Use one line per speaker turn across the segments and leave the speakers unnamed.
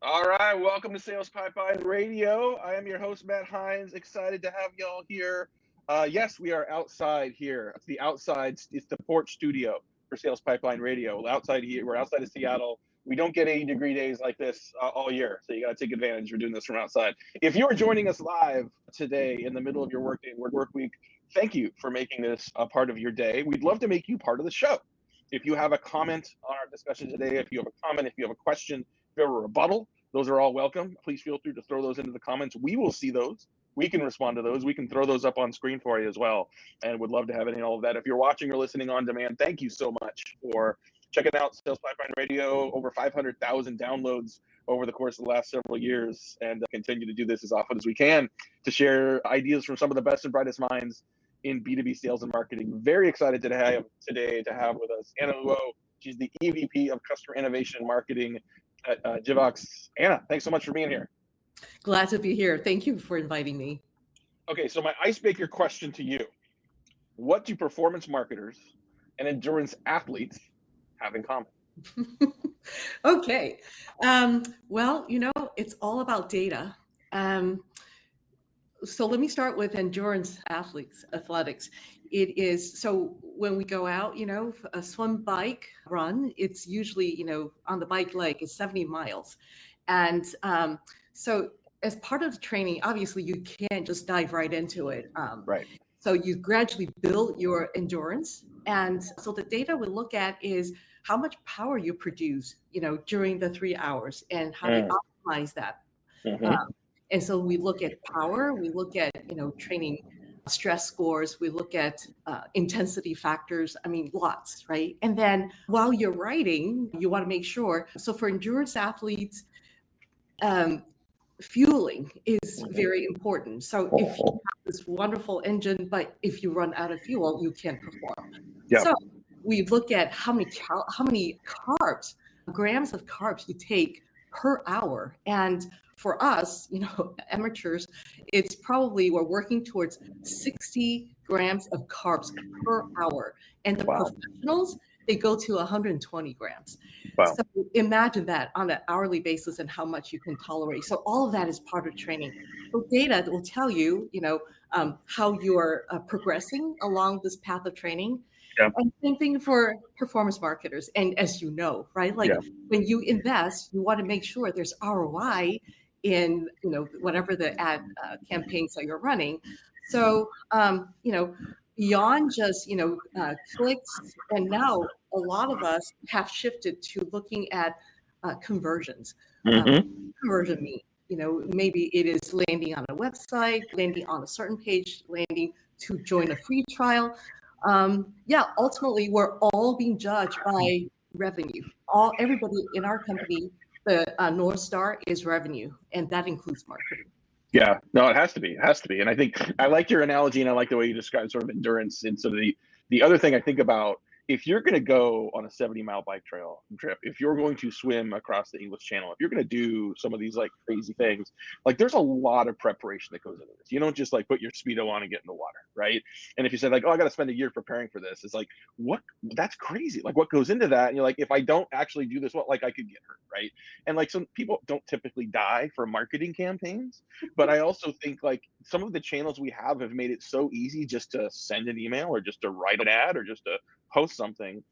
All right, welcome to Sales Pipeline Radio. I am your host, Matt Hines. Excited to have y'all here. Yes, we are outside here. It's the outside, it's the porch studio for Sales Pipeline Radio. Outside here, we're outside of Seattle. We don't get 80-degree days like this all year, so you got to take advantage. We're doing this from outside. If you are joining us live today in the middle of your work week, thank you for making this a part of your day. We'd love to make you part of the show. If you have a comment on our discussion today, if you have a comment, if you have a question, if you have a rebuttal, those are all welcome. Please feel free to throw those into the comments. We will see those. We can respond to those. We can throw those up on screen for you as well. And would love to have any and all of that. If you're watching or listening on demand, thank you so much for checking out Sales Pipeline Radio. Over 500,000 downloads over the course of the last several years, and continue to do this as often as we can to share ideas from some of the best and brightest minds in B2B sales and marketing. Very excited to have with us Anna Luo. She's the EVP of Customer Innovation and Marketing at Jivox. Anna, thanks so much for being here.
Glad to be here. Thank you for inviting me.
Okay, so my icebreaker question to you: what do performance marketers and endurance athletes have in common?
Okay. Well, it's all about data. So let me start with endurance athletics. It is, so when we go out, a swim, bike, run, it's usually, on the bike leg is 70 miles. And so as part of the training, obviously you can't just dive right into it.
Right.
So you gradually build your endurance. And so the data we look at is how much power you produce, during the 3 hours and how to optimize that. And so we look at power, we look at, training stress scores, we look at intensity factors, lots, right? And then while you're riding, you want to make sure. So for endurance athletes, fueling is very important. So if you have this wonderful engine, but if you run out of fuel, you can't perform.
Yeah.
So we look at how many carbs, grams of carbs you take per hour. And for us, amateurs, it's probably we're working towards 60 grams of carbs per hour. And the professionals, they go to 120 grams.
Wow.
So imagine that on an hourly basis and how much you can tolerate. So all of that is part of training. So data will tell you, how you're progressing along this path of training.
Yeah.
And same thing for performance marketers. And as you know, right, when you invest, you want to make sure there's ROI in, whatever the ad campaigns that you're running. So, beyond just, clicks, and now a lot of us have shifted to looking at conversions. Conversion mean, maybe it is landing on a website, landing on a certain page, landing to join a free trial. Ultimately, we're all being judged by revenue. Everybody in our company, the North Star is revenue, and that includes marketing.
Yeah, no, it has to be. And I think I like your analogy, and I like the way you describe sort of endurance. And sort of the other thing I think about, if you're going to go on a 70-mile bike trail trip, if you're going to swim across the English Channel, if you're going to do some of these like crazy things, like there's a lot of preparation that goes into this. You don't just like put your Speedo on and get in the water, right? And if you said like, oh, I got to spend a year preparing for this, it's like, what? That's crazy. Like what goes into that? And you're like, if I don't actually do this, I could get hurt, right? And like some people don't typically die for marketing campaigns, but I also think like some of the channels we have made it so easy just to send an email or just to write an ad or just to post something,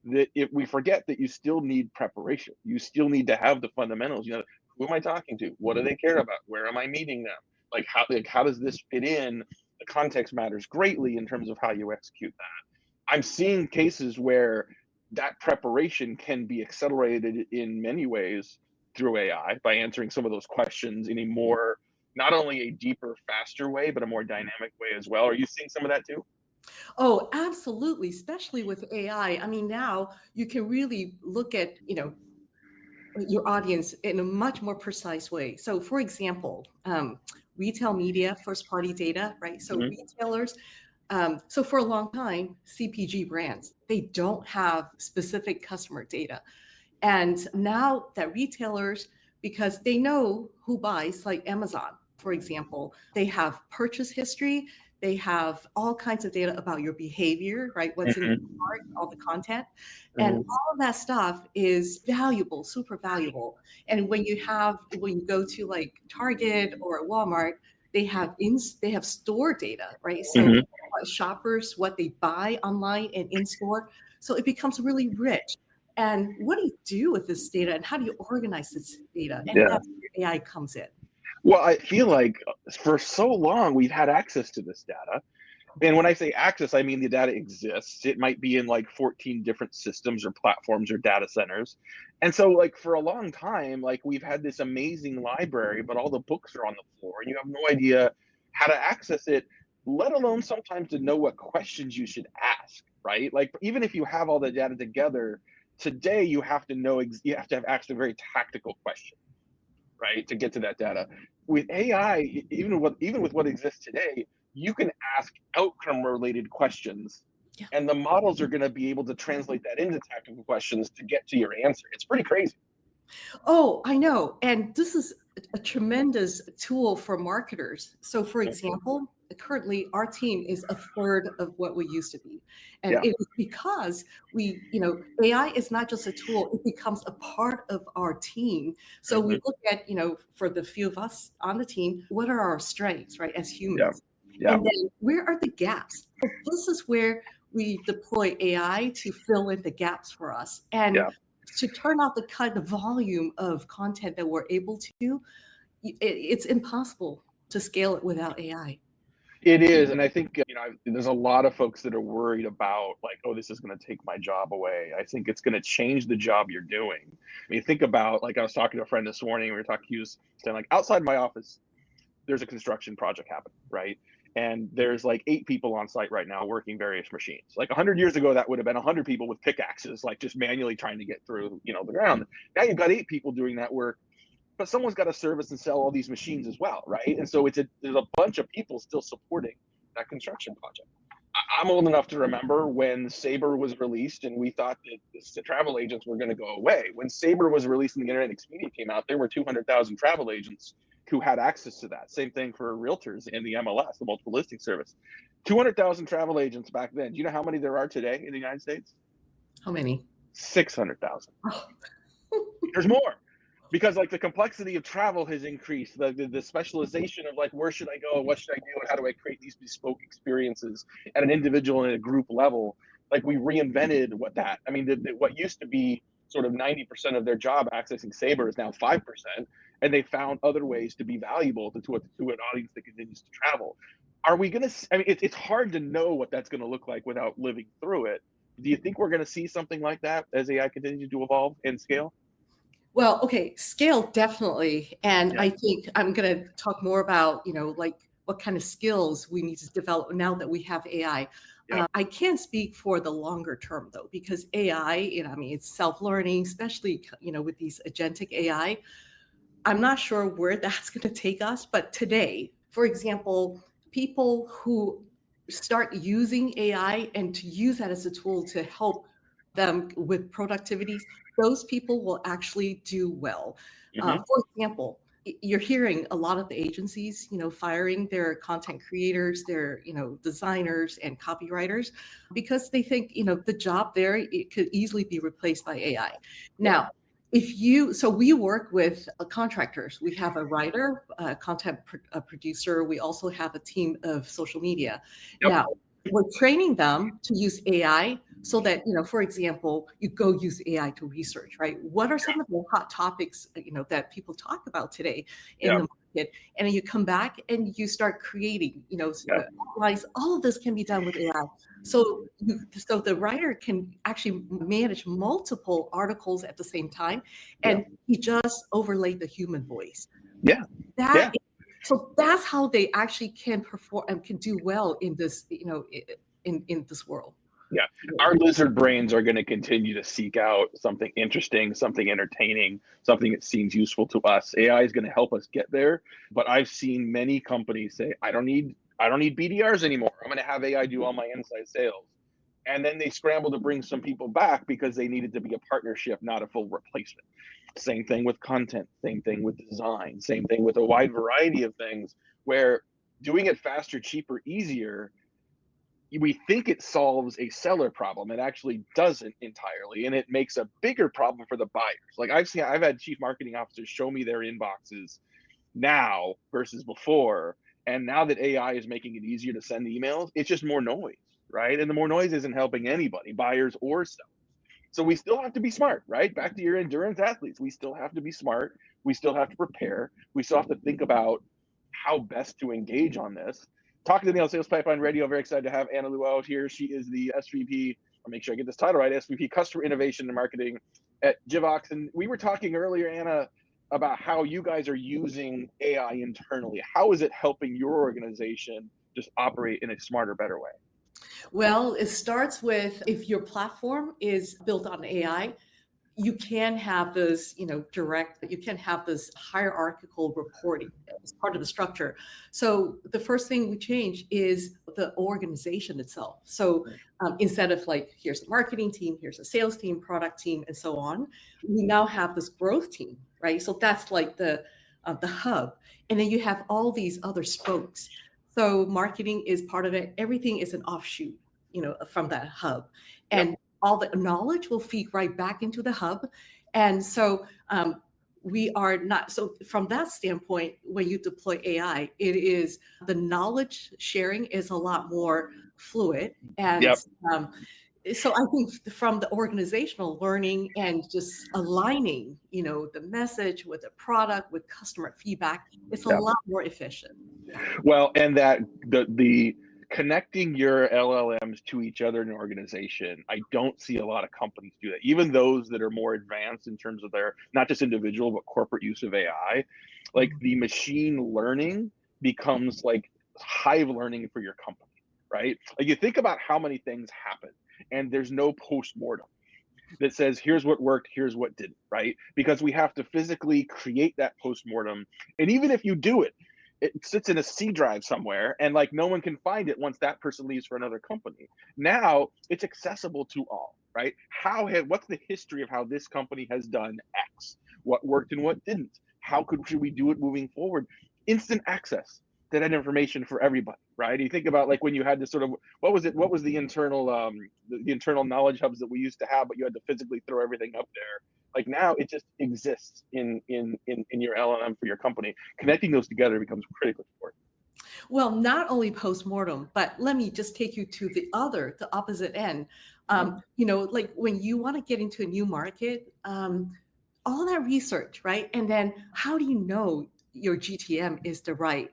that if we forget that you still need preparation, you still need to have the fundamentals. Who am I talking to? What do they care about? Where am I meeting them? How does this fit in? The context matters greatly in terms of how you execute that. I'm seeing cases where that preparation can be accelerated in many ways through AI by answering some of those questions in a more, not only a deeper, faster way, but a more dynamic way as well. Are you seeing some of that too?
Oh, absolutely. Especially with AI. Now you can really look at, your audience in a much more precise way. So for example, retail media, first party data, right? So retailers, so for a long time, CPG brands, they don't have specific customer data. And now that retailers, because they know who buys, like Amazon, for example, they have purchase history, They have all kinds of data about your behavior, right? What's in your
Mhm.
cart, all the content. And
Mhm.
all of that stuff is valuable, super valuable. And when you go to like Target or Walmart, they have store data, right? So
Mhm.
shoppers, what they buy online and in store. So it becomes really rich. And what do you do with this data and how do you organize this data? And
Yeah.
that's where AI comes in.
Well, I feel like for so long we've had access to this data. And when I say access, I mean the data exists. It might be in like 14 different systems or platforms or data centers. And so like for a long time, like we've had this amazing library, but all the books are on the floor and you have no idea how to access it, let alone sometimes to know what questions you should ask, right? Like even if you have all the data together, today you have to know you have to have asked a very tactical question, right, to get to that data. With AI, even with what exists today, you can ask outcome related questions,
Yeah.
and the models are going to be able to translate that into tactical questions to get to your answer. It's pretty crazy.
Oh, I know. And this is a tremendous tool for marketers. So, for example, currently our team is a third of what we used to be. And
Yeah.
it is because AI is not just a tool, it becomes a part of our team. So we
Hmm.
look at, for the few of us on the team, what are our strengths, right, as
Yeah.
humans?
Yeah.
And then where are the gaps? So this is where we deploy AI to fill in the gaps for us. And
Yeah.
to turn out the kind of volume of content that we're able to, it's impossible to scale it without AI.
It is, and I think there's a lot of folks that are worried about like, oh, this is going to take my job away. I think it's going to change the job you're doing. I mean, think about like I was talking to a friend this morning. We were talking. He was saying like outside my office, there's a construction project happening, right? And there's like 8 people on site right now working various machines. Like 100 years ago, that would have been 100 people with pickaxes, like just manually trying to get through, the ground. Now you've got 8 people doing that work, but someone's got to service and sell all these machines as well, right? And so there's a bunch of people still supporting that construction project. I'm old enough to remember when Sabre was released, and we thought that the travel agents were going to go away. When Sabre was released and the Internet Expedia came out, there were 200,000 travel agents who had access to that. Same thing for realtors in the MLS, the multiple listing service. 200,000 travel agents back then. Do you know how many there are today in the United States?
How many?
600,000.
Oh,
There's more because like the complexity of travel has increased, the specialization of like where should I go, what should I do, and how do I create these bespoke experiences at an individual and a group level. Like we reinvented what used to be sort of 90% of their job accessing Sabre is now 5%, and they found other ways to be valuable to an audience that continues to travel. Are we going to, I mean, it's hard to know what that's going to look like without living through it. Do you think we're going to see something like that as AI continues to evolve and scale?
well, okay, scale definitely. And
Yeah.
I think I'm going to talk more about, like what kind of skills we need to develop now that we have AI.
Yeah.
I can't speak for the longer term though, because AI, I mean, it's self-learning, especially, with these agentic AI. I'm not sure where that's going to take us, but today, for example, people who start using AI and to use that as a tool to help them with productivities, those people will actually do well.
Hmm.
For example, you're hearing a lot of the agencies, firing their content creators, their, designers and copywriters because they think, the job there, it could easily be replaced by AI.
Yeah.
Now, so we work with contractors. We have a writer, a a producer. We also have a team of social media.
Yep.
Now, we're training them to use AI so that, for example, you go use AI to research, right? What are some of the hot topics, that people talk about today in
Yeah.
the market? And then you come back and you start creating,
Yeah.
outlines. All of this can be done with AI. So the writer can actually manage multiple articles at the same time,
Yeah.
and he just overlaid the human voice.
Yeah.
That
Yeah.
so that's how they actually can perform and can do well in this, in this world.
Yeah. Our lizard brains are going to continue to seek out something interesting, something entertaining, something that seems useful to us. AI is going to help us get there. But I've seen many companies say, I don't need BDRs anymore. I'm going to have AI do all my inside sales. And then they scramble to bring some people back because they needed to be a partnership, not a full replacement. Same thing with content, same thing with design, same thing with a wide variety of things where doing it faster, cheaper, easier, we think it solves a seller problem. It actually doesn't entirely, and it makes a bigger problem for the buyers. Like I've had chief marketing officers show me their inboxes now versus before, and now that AI is making it easier to send emails, it's just more noise, right? And the more noise isn't helping anybody, buyers or sellers. So we still have to be smart, right? Back to your endurance athletes, we still have to be smart. We still have to prepare. We still have to think about how best to engage on this. Talking to the Sales Pipeline Radio, very excited to have Anna Luo out here. She is the SVP, I'll make sure I get this title right, SVP Customer Innovation and Marketing at Jivox. And we were talking earlier, Anna, about how you guys are using AI internally. How is it helping your organization just operate in a smarter, better way?
Well, it starts with, if your platform is built on AI, you can have this, you can have this hierarchical reporting as part of the structure. So the first thing we change is the organization itself. So instead of like, here's a marketing team, here's a sales team, product team, and so on, we now have this growth team, right? So that's like the hub. And then you have all these other spokes. So marketing is part of it. Everything is an offshoot, from that hub. And all the knowledge will feed right back into the hub. And so we are not, so from that standpoint, when you deploy AI, it is, the knowledge sharing is a lot more fluid. And so I think from the organizational learning and just aligning, the message with the product, with customer feedback, it's a lot more efficient.
Well, and that the connecting your LLMs to each other in an organization, I don't see a lot of companies do that. Even those that are more advanced in terms of their, not just individual, but corporate use of AI, like the machine learning becomes like hive learning for your company, right? Like you think about how many things happen and there's no post-mortem that says, here's what worked, here's what didn't, right? Because we have to physically create that post-mortem. And even if you do it, it sits in a C drive somewhere and like no one can find it once that person leaves for another company. Now it's accessible to all, right? What's the history of how this company has done X? What worked and what didn't? Should we do it moving forward? Instant access to that information for everybody, right? You think about like when you had this sort of, what was the internal the internal knowledge hubs that we used to have, but you had to physically throw everything up there. Like now it just exists in your LLM for your company. Connecting those together becomes critically important.
Well, not only post-mortem, but let me just take you to the opposite end. Like when you want to get into a new market, all that research, right? And then how do you know your GTM is the right,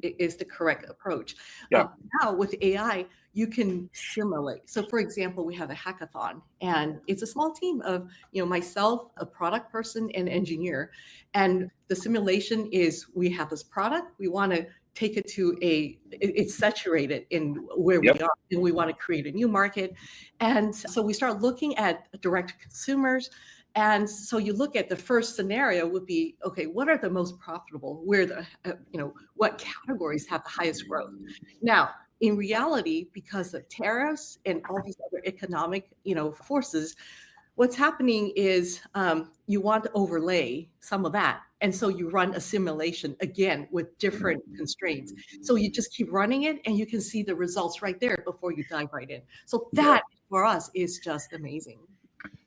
is the correct approach? Now with AI, you can simulate. So for example, we have a hackathon and it's a small team of, myself, a product person, and engineer. And the simulation is, we have this product, we want to take it to it's saturated in where we are, and we want to create a new market. And so we start looking at direct consumers. And so you look at the first scenario would be, okay, what are the most profitable? What categories have the highest growth? Now, in reality, because of tariffs and all these other economic, forces, what's happening is you want to overlay some of that. And so you run a simulation again with different constraints. So you just keep running it and you can see the results right there before you dive right in. So that for us is just amazing.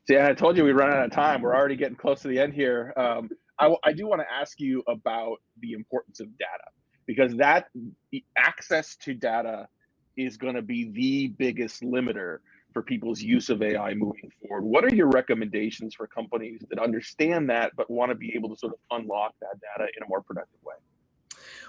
See, I told you we'd run out of time. We're already getting close to the end here. I do want to ask you about the importance of data, because the access to data is going to be the biggest limiter for people's use of AI moving forward. What are your recommendations for companies that understand that but want to be able to sort of unlock that data in a more productive way?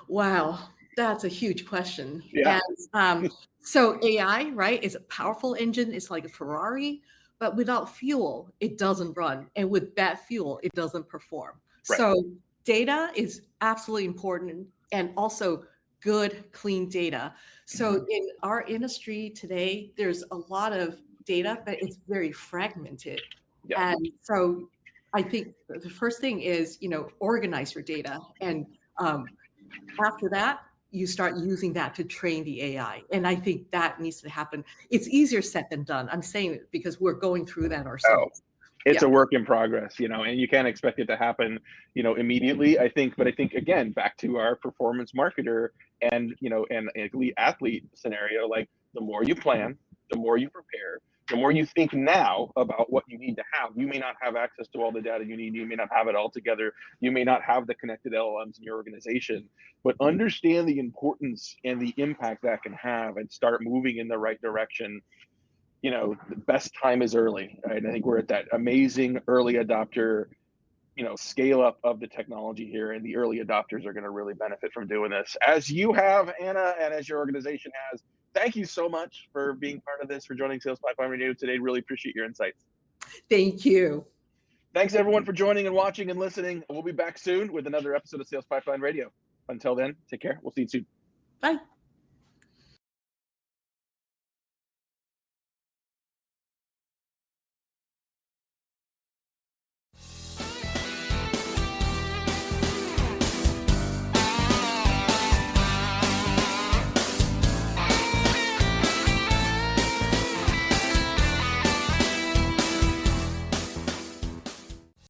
Wow, that's a huge question.
Yeah.
And so AI, right, is a powerful engine. It's like a Ferrari, but without fuel, it doesn't run. And with bad fuel, it doesn't perform.
Right.
So data is absolutely important, and also good, clean data. So in our industry today, there's a lot of data, but it's very fragmented. And so I think the first thing is, organize your data. And after that, you start using that to train the AI. And I think that needs to happen. It's easier said than done. I'm saying it because we're going through that ourselves.
it's
Yeah.
a work in progress, and you can't expect it to happen, immediately, I think. But I think, again, back to our performance marketer and, and elite athlete scenario, like the more you plan, the more you prepare, the more you think now about what you need to have. You may not have access to all the data you need. You may not have it all together. You may not have the connected LLMs in your organization, but understand the importance and the impact that can have and start moving in the right direction. The best time is early, right? I think we're at that amazing early adopter, scale up of the technology here, and the early adopters are going to really benefit from doing this, as you have, Anna, and as your organization has. Thank you so much for being part of this, for joining Sales Pipeline Radio today. Really appreciate your insights.
Thank you.
Thanks everyone for joining and watching and listening. We'll be back soon with another episode of Sales Pipeline Radio. Until then, take care. We'll see you soon.
Bye.